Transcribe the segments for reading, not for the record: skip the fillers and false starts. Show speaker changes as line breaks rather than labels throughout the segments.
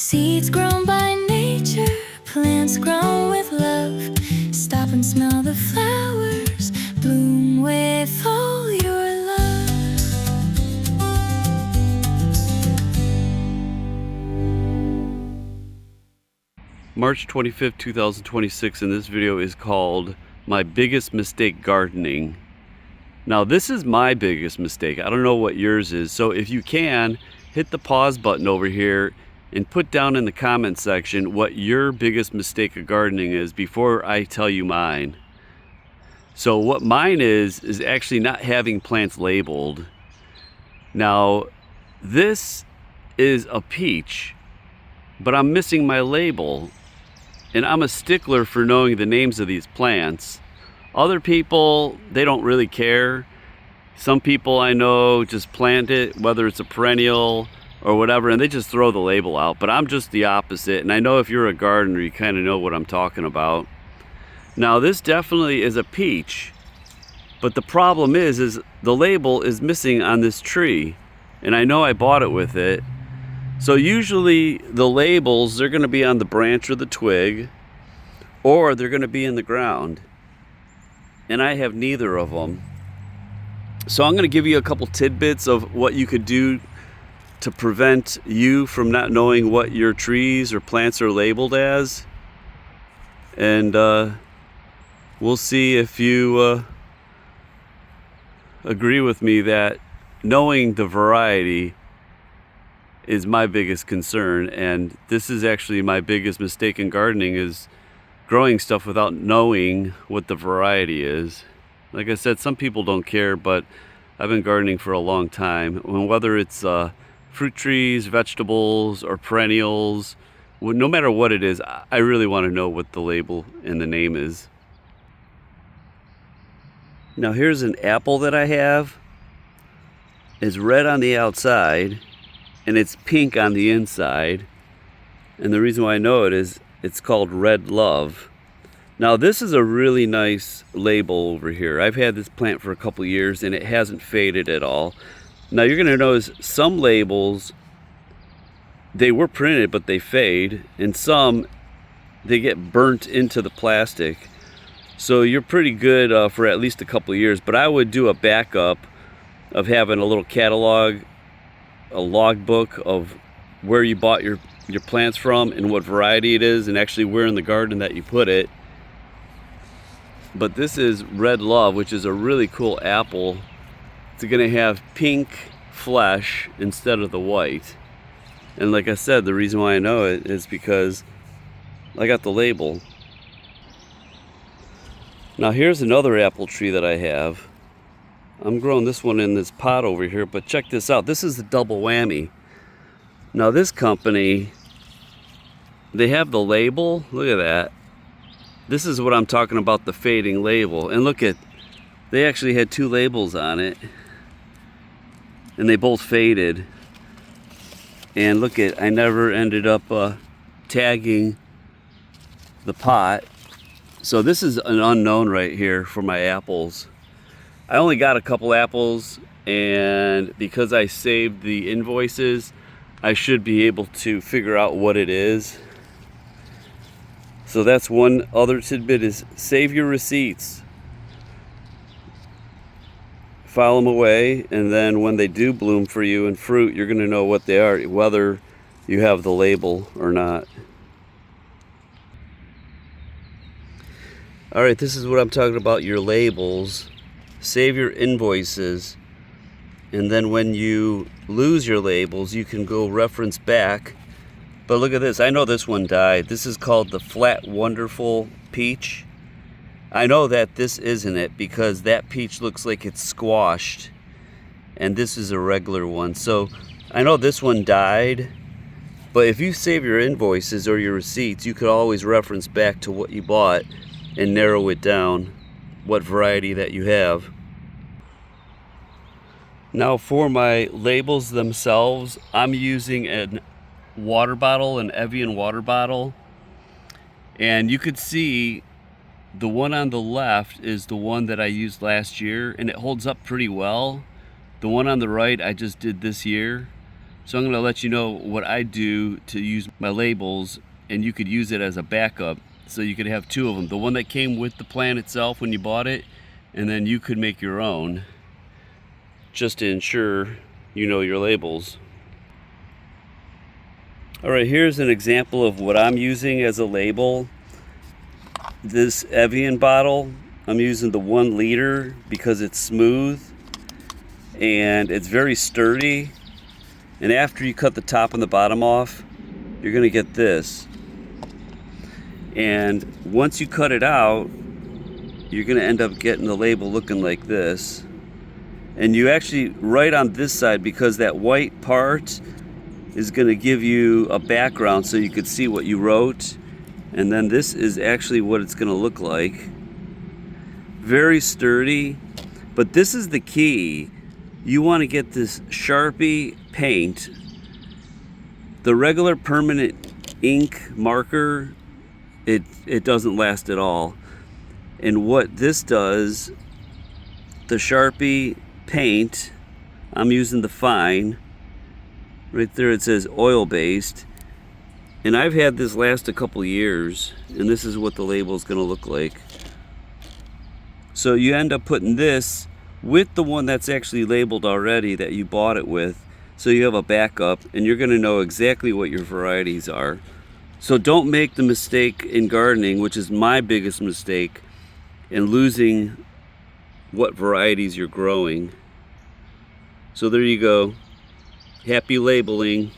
Seeds grown by nature, plants grown with love. Stop and smell the flowers, bloom with all your love.
March 25th, 2026, and this video is called My Biggest Mistake Gardening. Now this is my biggest mistake. I don't know what yours is, so if you can, hit the pause button over here and put down in the comment section what your biggest mistake of gardening is before I tell you mine. So what mine is actually not having plants labeled. Now this is a peach, but I'm missing my label, and I'm a stickler for knowing the names of these plants. Other people, they don't really care. Some people I know just plant it, whether it's a perennial or whatever, and they just throw the label out. But I'm just the opposite, and I know if you're a gardener, you kind of know what I'm talking about. Now this definitely is a peach, but the problem is the label is missing on this tree, and I know I bought it with it. So usually the labels, they're going to be on the branch or the twig, or they're going to be in the ground, and I have neither of them. So I'm going to give you a couple tidbits of what you could do to prevent you from not knowing what your trees or plants are labeled as, and we'll see if you agree with me that knowing the variety is my biggest concern. And this is actually my biggest mistake in gardening, is growing stuff without knowing what the variety is. Like I said, some people don't care, but I've been gardening for a long time. Whether it's fruit trees, vegetables, or perennials, no matter what it is, I really want to know what the label and the name is. Now here's an apple that I have. It's red on the outside and it's pink on the inside. And the reason why I know it is it's called Red Love. Now this is a really nice label over here. I've had this plant for a couple years and it hasn't faded at all. Now you're gonna notice some labels, they were printed but they fade, and some, they get burnt into the plastic. So you're pretty good for at least a couple of years, but I would do a backup of having a little catalog, a log book of where you bought your plants from and what variety it is, and actually where in the garden that you put it. But this is Red Love, which is a really cool apple. It's gonna have pink flesh instead of the white. And like I said, the reason why I know it is because I got the label. Now here's another apple tree that I have. I'm growing this one in this pot over here, but check this out. This is the double whammy. Now this company, they have the label. Look at that. This is what I'm talking about, the fading label. And look at, they actually had two labels on it, and they both faded. And look at, I never ended up tagging the pot. So this is an unknown right here for my apples. I only got a couple apples, and because I saved the invoices, I should be able to figure out what it is. So that's one other tidbit, is save your receipts. File them away, and then when they do bloom for you in fruit, you're gonna know what they are, whether you have the label or not. All right, this is what I'm talking about, your labels. Save your invoices, and then when you lose your labels, you can go reference back. But look at this, I know this one died. This is called the Flat Wonderful Peach. I know that this isn't it because that peach looks like it's squashed, and this is a regular one. So I know this one died, but if you save your invoices or your receipts, you could always reference back to what you bought and narrow it down, what variety that you have. Now for my labels themselves, I'm using a water bottle, an Evian water bottle, and you could see the one on the left is the one that I used last year, and it holds up pretty well. The one on the right I just did this year. So I'm going to let you know what I do to use my labels, and you could use it as a backup. So you could have two of them. The one that came with the plant itself when you bought it, and then you could make your own just to ensure you know your labels. Alright, here's an example of what I'm using as a label. This Evian bottle, I'm using the 1 liter because it's smooth and it's very sturdy. And after you cut the top and the bottom off, you're going to get this. And once you cut it out, you're going to end up getting the label looking like this. And you actually write on this side because that white part is going to give you a background so you could see what you wrote. And then this is actually what it's going to look like. Very sturdy. But this is the key. You want to get this Sharpie paint. The regular permanent ink marker, it doesn't last at all. And what this does, the Sharpie paint, I'm using the fine. Right there it says oil based. And I've had this last a couple years, and this is what the label is going to look like. So you end up putting this with the one that's actually labeled already that you bought it with, so you have a backup and you're going to know exactly what your varieties are. So don't make the mistake in gardening, which is my biggest mistake, in losing what varieties you're growing. So there you go. Happy labeling.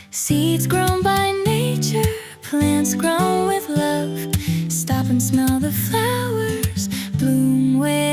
Seeds grown by nature, plants grown with love. Stop and smell the flowers bloom with